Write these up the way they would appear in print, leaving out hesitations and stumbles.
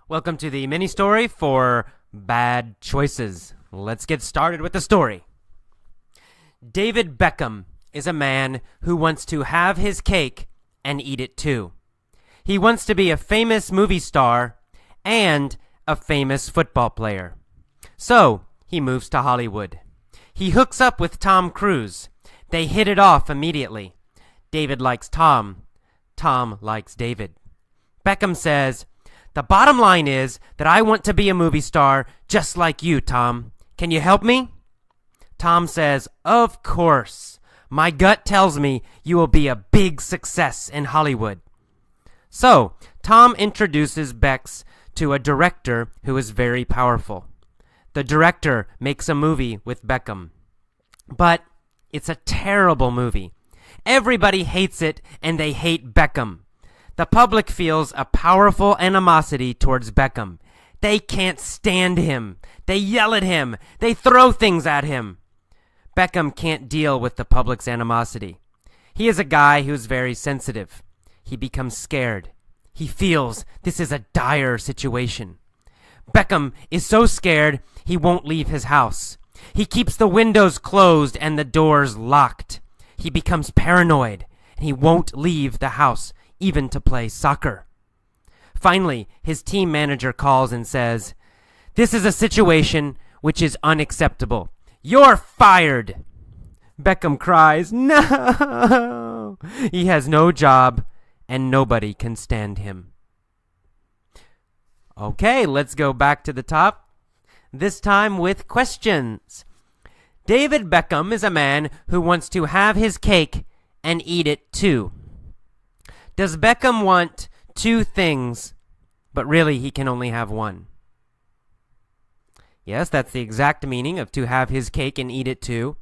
Welcome to the mini story for Bad Choices. Let's get started with the story. David Beckham is a man who wants to have his cake and eat it too. He wants to be a famous movie star and a famous football player. So he moves to Hollywood. He hooks up with Tom Cruise. They hit it off immediately. David likes Tom. Tom likes David. Beckham says, "The bottom line is that I want to be a movie star just like you, Tom. Can you help me?" Tom says, "Of course. My gut tells me you will be a big success in Hollywood." So, Tom introduces Bex to a director who is very powerful. The director makes a movie with Beckham. But it's a terrible movie. Everybody hates it, and they hate Beckham. The public feels a powerful animosity towards Beckham. They can't stand him. They yell at him. They throw things at him. Beckham can't deal with the public's animosity. He is a guy who's very sensitive. He becomes scared. He feels this is a dire situation. Beckham is so scared he won't leave his house. He keeps the windows closed and the doors locked. He becomes paranoid and he won't leave the house, even to play soccer. Finally, his team manager calls and says, "This is a situation which is unacceptable. You're fired." Beckham cries, "No!" He has no job and nobody can stand him. Okay, let's go back to the top. This time with questions. David Beckham is a man who wants to have his cake and eat it too. Does Beckham want two things, but really he can only have one? Yes, that's the exact meaning of to have his cake and eat it too.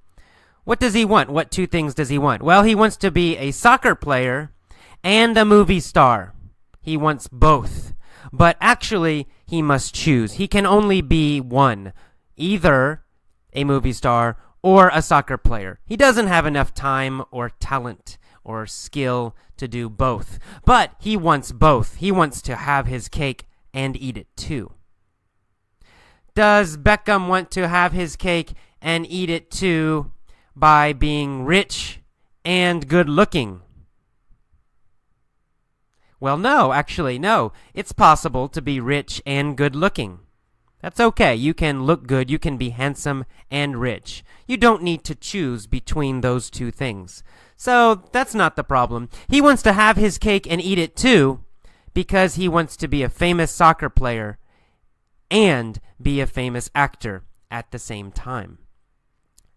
What does he want? What two things does he want? Well, he wants to be a soccer player and a movie star. He wants both. But actually, he must choose. He can only be one, either a movie star or a soccer player. He doesn't have enough time or talent or skill to do both. But he wants both. He wants to have his cake and eat it too. Does Beckham want to have his cake and eat it too by being rich and good looking? Well, no, actually, no. It's possible to be rich and good looking. That's okay. You can look good. You can be handsome and rich. You don't need to choose between those two things. So that's not the problem. He wants to have his cake and eat it too because he wants to be a famous soccer player and be a famous actor at the same time.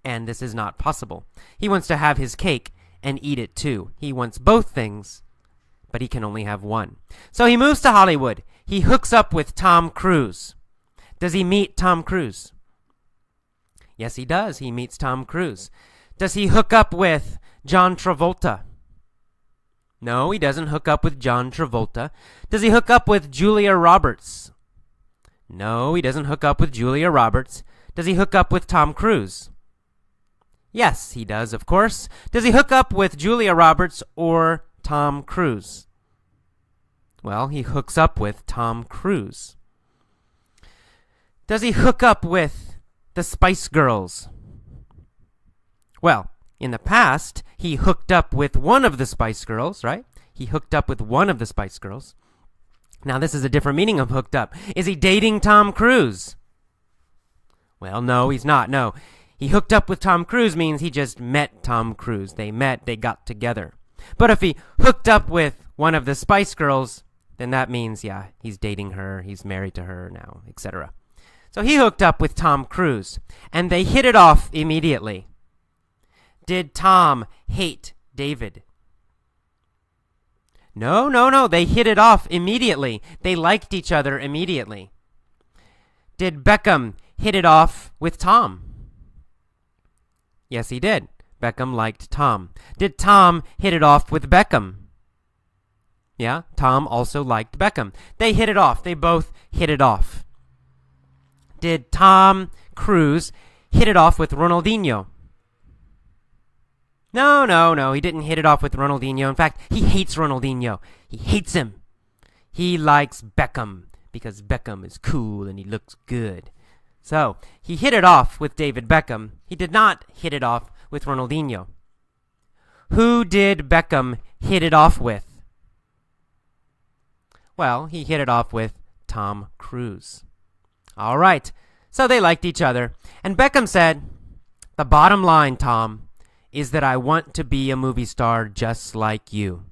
And this is not possible. He wants to have his cake and eat it too. He wants both things, but he can only have one. So he moves to Hollywood. He hooks up with Tom Cruise. Does he meet Tom Cruise? Yes, he does. He meets Tom Cruise. Does he hook up with John Travolta? No, he doesn't hook up with John Travolta. Does he hook up with Julia Roberts? No, he doesn't hook up with Julia Roberts. Does he hook up with Tom Cruise? Yes, he does, of course. Does he hook up with Julia Roberts or Tom Cruise? Well, he hooks up with Tom Cruise. Does he hook up with the Spice Girls? Well, in the past, he hooked up with one of the Spice Girls, right? He hooked up with one of the Spice Girls. Now, this is a different meaning of hooked up. Is he dating Tom Cruise? Well, no, he's not. No. He hooked up with Tom Cruise means he just met Tom Cruise. They met, they got together. But if he hooked up with one of the Spice Girls, then that means, yeah, he's dating her, he's married to her now, etc. So he hooked up with Tom Cruise, and they hit it off immediately. Did Tom hate David? No. They hit it off immediately. They liked each other immediately. Did Beckham hit it off with Tom? Yes, he did. Beckham liked Tom. Did Tom hit it off with Beckham? Yeah, Tom also liked Beckham. They hit it off. They both hit it off. Did Tom Cruise hit it off with Ronaldinho? No. He didn't hit it off with Ronaldinho. In fact, he hates Ronaldinho. He hates him. He likes Beckham because Beckham is cool and he looks good. So, he hit it off with David Beckham. He did not hit it off with Ronaldinho. Who did Beckham hit it off with? Well, he hit it off with Tom Cruise. All right, so they liked each other. And Beckham said, "The bottom line, Tom, is that I want to be a movie star just like you."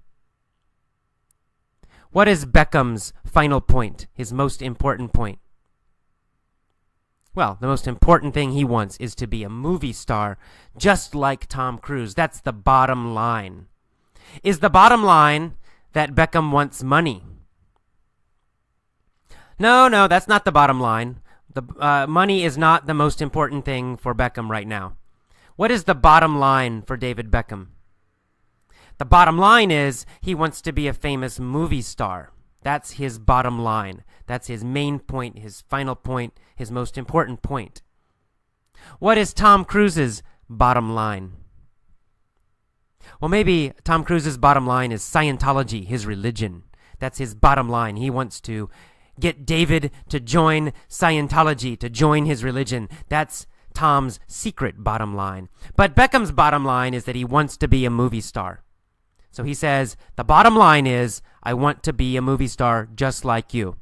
What is Beckham's final point, his most important point? Well, the most important thing he wants is to be a movie star just like Tom Cruise. That's the bottom line. Is the bottom line that Beckham wants money? No, that's not the bottom line. The money is not the most important thing for Beckham right now. What is the bottom line for David Beckham? The bottom line is he wants to be a famous movie star. That's his bottom line. That's his main point, his final point, his most important point. What is Tom Cruise's bottom line? Well, maybe Tom Cruise's bottom line is Scientology, his religion. That's his bottom line. He wants to get David to join Scientology, to join his religion. That's Tom's secret bottom line. But Beckham's bottom line is that he wants to be a movie star. So he says, the bottom line is, I want to be a movie star just like you.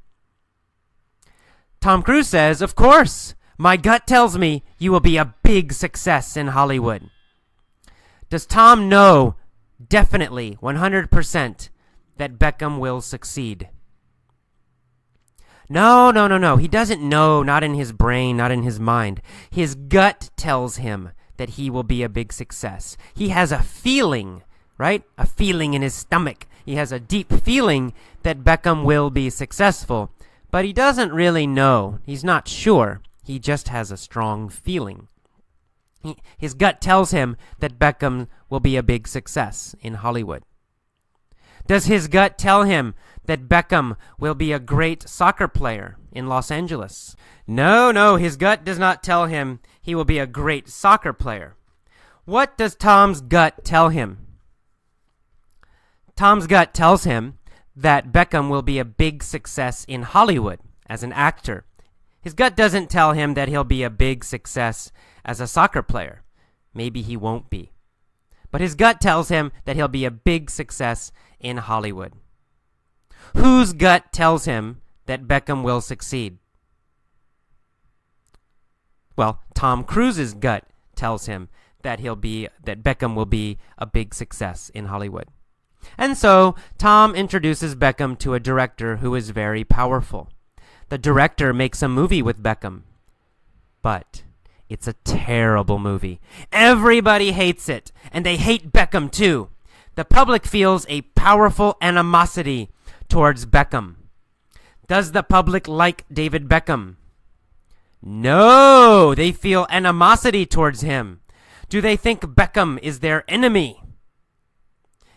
Tom Cruise says, of course, my gut tells me you will be a big success in Hollywood. Does Tom know, definitely, 100%, that Beckham will succeed? No. He doesn't know, not in his brain, not in his mind. His gut tells him that he will be a big success. He has a feeling, right? A feeling in his stomach. He has a deep feeling that Beckham will be successful, but he doesn't really know. He's not sure. He just has a strong feeling. His gut tells him that Beckham will be a big success in Hollywood. Does his gut tell him that Beckham will be a great soccer player in Los Angeles? No, his gut does not tell him he will be a great soccer player. What does Tom's gut tell him? Tom's gut tells him that Beckham will be a big success in Hollywood as an actor. His gut doesn't tell him that he'll be a big success as a soccer player. Maybe he won't be. But his gut tells him that he'll be a big success in Hollywood. Whose gut tells him that Beckham will succeed? Well, Tom Cruise's gut tells him that Beckham will be a big success in Hollywood. And so, Tom introduces Beckham to a director who is very powerful. The director makes a movie with Beckham. But it's a terrible movie. Everybody hates it, and they hate Beckham too. The public feels a powerful animosity towards Beckham. Does the public like David Beckham? No, they feel animosity towards him. Do they think Beckham is their enemy?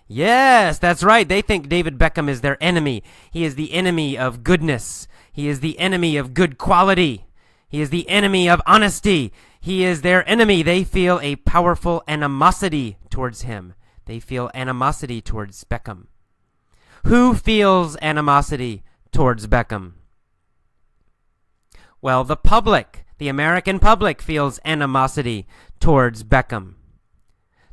Yes, that's right. They think David Beckham is their enemy. He is the enemy of goodness. He is the enemy of good quality. He is the enemy of honesty. He is their enemy. They feel a powerful animosity towards him. They feel animosity towards Beckham. Who feels animosity towards Beckham? Well, the public, the American public, feels animosity towards Beckham.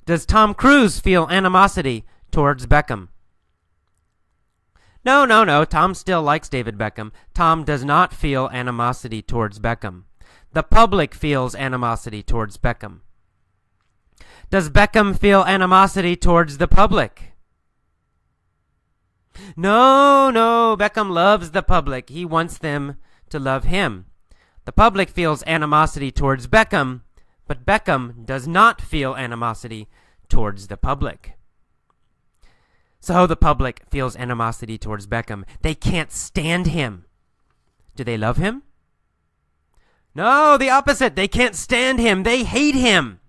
Does Tom Cruise feel animosity towards Beckham? No. Tom still likes David Beckham. Tom does not feel animosity towards Beckham. The public feels animosity towards Beckham. Does Beckham feel animosity towards the public? No. Beckham loves the public. He wants them to love him. The public feels animosity towards Beckham, but Beckham does not feel animosity towards the public. So the public feels animosity towards Beckham. They can't stand him. Do they love him? No, the opposite. They can't stand him. They hate him.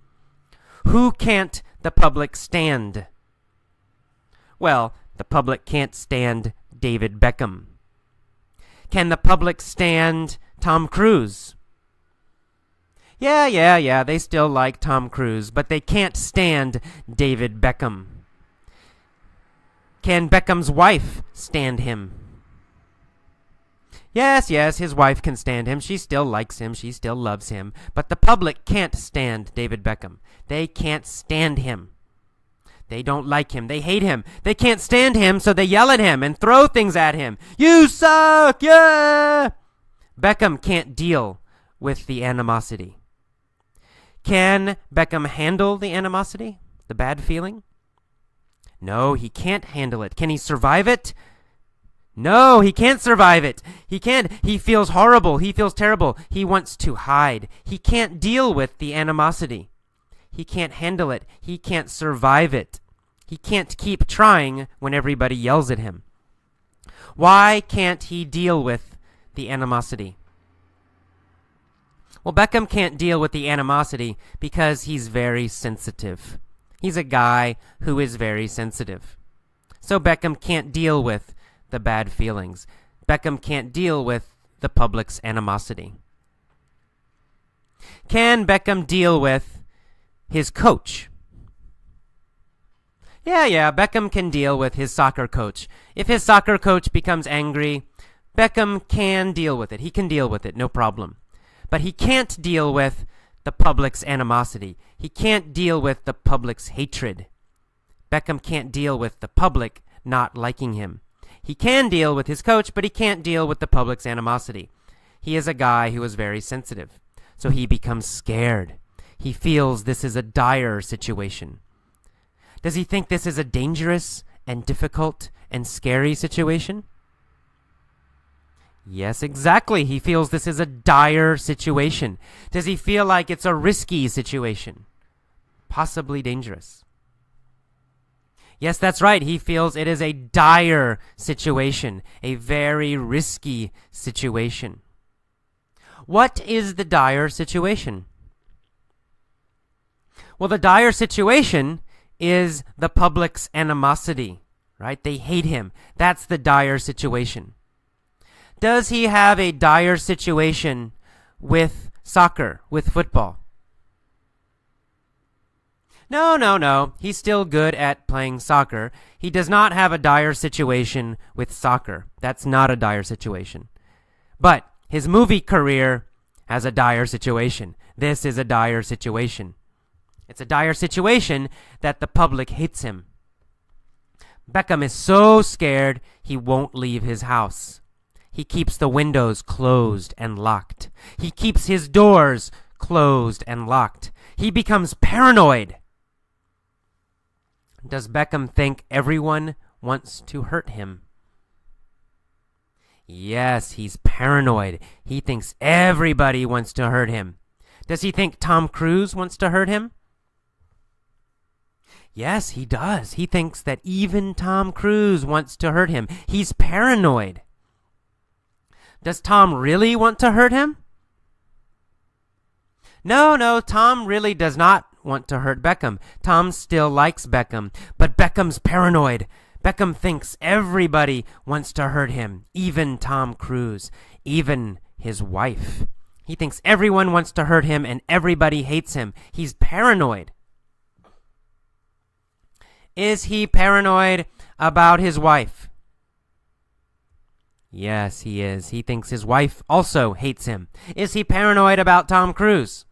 Who can't the public stand? Well, the public can't stand David Beckham. Can the public stand Tom Cruise? Yeah. They still like Tom Cruise, but they can't stand David Beckham. Can Beckham's wife stand him? Yes, yes, his wife can stand him. She still likes him. She still loves him. But the public can't stand David Beckham. They can't stand him. They don't like him. They hate him. They can't stand him, so they yell at him and throw things at him. You suck! Yeah! Beckham can't deal with the animosity. Can Beckham handle the animosity? The bad feeling? No, he can't handle it. Can he survive it? No, he can't survive it. He can't. He feels horrible. He feels terrible. He wants to hide. He can't deal with the animosity. He can't handle it. He can't survive it. He can't keep trying when everybody yells at him. Why can't he deal with the animosity? Well, Beckham can't deal with the animosity because he's very sensitive. He's a guy who is very sensitive. So Beckham can't deal with the bad feelings. Beckham can't deal with the public's animosity. Can Beckham deal with his coach? Yeah, Beckham can deal with his soccer coach. If his soccer coach becomes angry, Beckham can deal with it. He can deal with it, no problem. But he can't deal with the public's animosity. He can't deal with the public's hatred. Beckham can't deal with the public not liking him. He can deal with his coach, but he can't deal with the public's animosity. He is a guy who is very sensitive, so he becomes scared. He feels this is a dire situation. Does he think this is a dangerous and difficult and scary situation? Yes, exactly. He feels this is a dire situation. Does he feel like it's a risky situation? Possibly dangerous. Yes, that's right. He feels it is a dire situation, a very risky situation. What is the dire situation? Well, the dire situation is the public's animosity, right? They hate him. That's the dire situation. Does he have a dire situation with soccer, with football? No. He's still good at playing soccer. He does not have a dire situation with soccer. That's not a dire situation. But his movie career has a dire situation. This is a dire situation. It's a dire situation that the public hates him. Beckham is so scared he won't leave his house. He keeps the windows closed and locked. He keeps his doors closed and locked. He becomes paranoid. Does Beckham think everyone wants to hurt him? Yes, he's paranoid. He thinks everybody wants to hurt him. Does he think Tom Cruise wants to hurt him? Yes, he does. He thinks that even Tom Cruise wants to hurt him. He's paranoid. Does Tom really want to hurt him? No, Tom really does not want to hurt Beckham. Tom still likes Beckham, but Beckham's paranoid. Beckham thinks everybody wants to hurt him, even Tom Cruise, even his wife. He thinks everyone wants to hurt him and everybody hates him. He's paranoid. Is he paranoid about his wife? Yes, he is. He thinks his wife also hates him. Is he paranoid about Tom Cruise?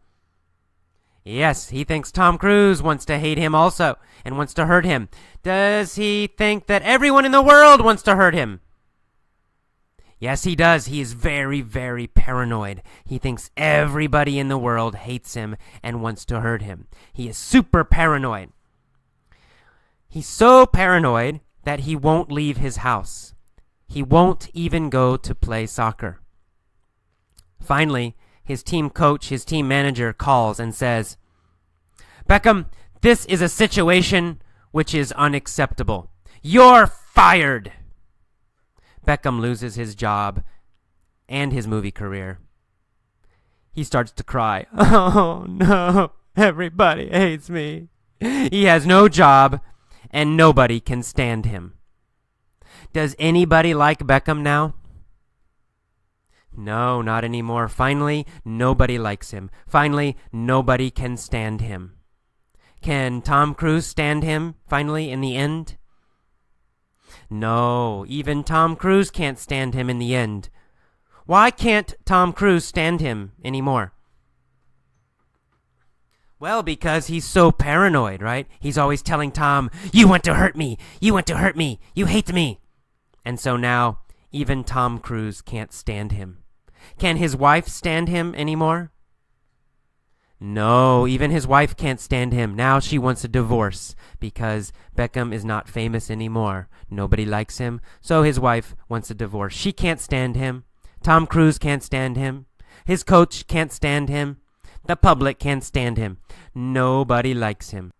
Yes, he thinks Tom Cruise wants to hate him also and wants to hurt him. Does he think that everyone in the world wants to hurt him? Yes, he does. He is very, very paranoid. He thinks everybody in the world hates him and wants to hurt him. He is super paranoid. He's so paranoid that he won't leave his house. He won't even go to play soccer. Finally, his team coach, his team manager calls and says, "Beckham, this is a situation which is unacceptable. You're fired." Beckham loses his job and his movie career. He starts to cry. Oh no, everybody hates me. He has no job and nobody can stand him. Does anybody like Beckham now? No, not anymore. Finally, nobody likes him. Finally, nobody can stand him. Can Tom Cruise stand him, finally, in the end? No, even Tom Cruise can't stand him in the end. Why can't Tom Cruise stand him anymore? Well, because he's so paranoid, right? He's always telling Tom, "You want to hurt me. You want to hurt me. You hate me." And so now, even Tom Cruise can't stand him. Can his wife stand him anymore? No, even his wife can't stand him. Now she wants a divorce because Beckham is not famous anymore. Nobody likes him, so his wife wants a divorce. She can't stand him. Tom Cruise can't stand him. His coach can't stand him. The public can't stand him. Nobody likes him.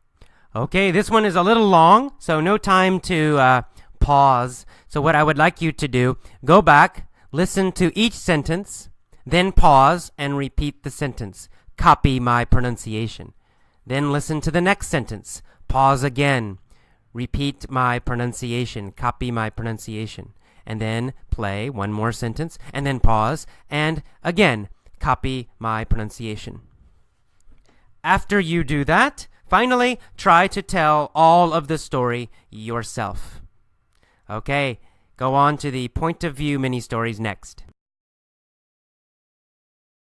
Okay, this one is a little long, so no time to pause. So what I would like you to do, go back, listen to each sentence, then pause and repeat the sentence. Copy my pronunciation. Then listen to the next sentence. Pause again. Repeat my pronunciation. Copy my pronunciation. And then play one more sentence, and then pause, and again, copy my pronunciation. After you do that, finally, try to tell all of the story yourself. Okay, go on to the point of view mini stories next.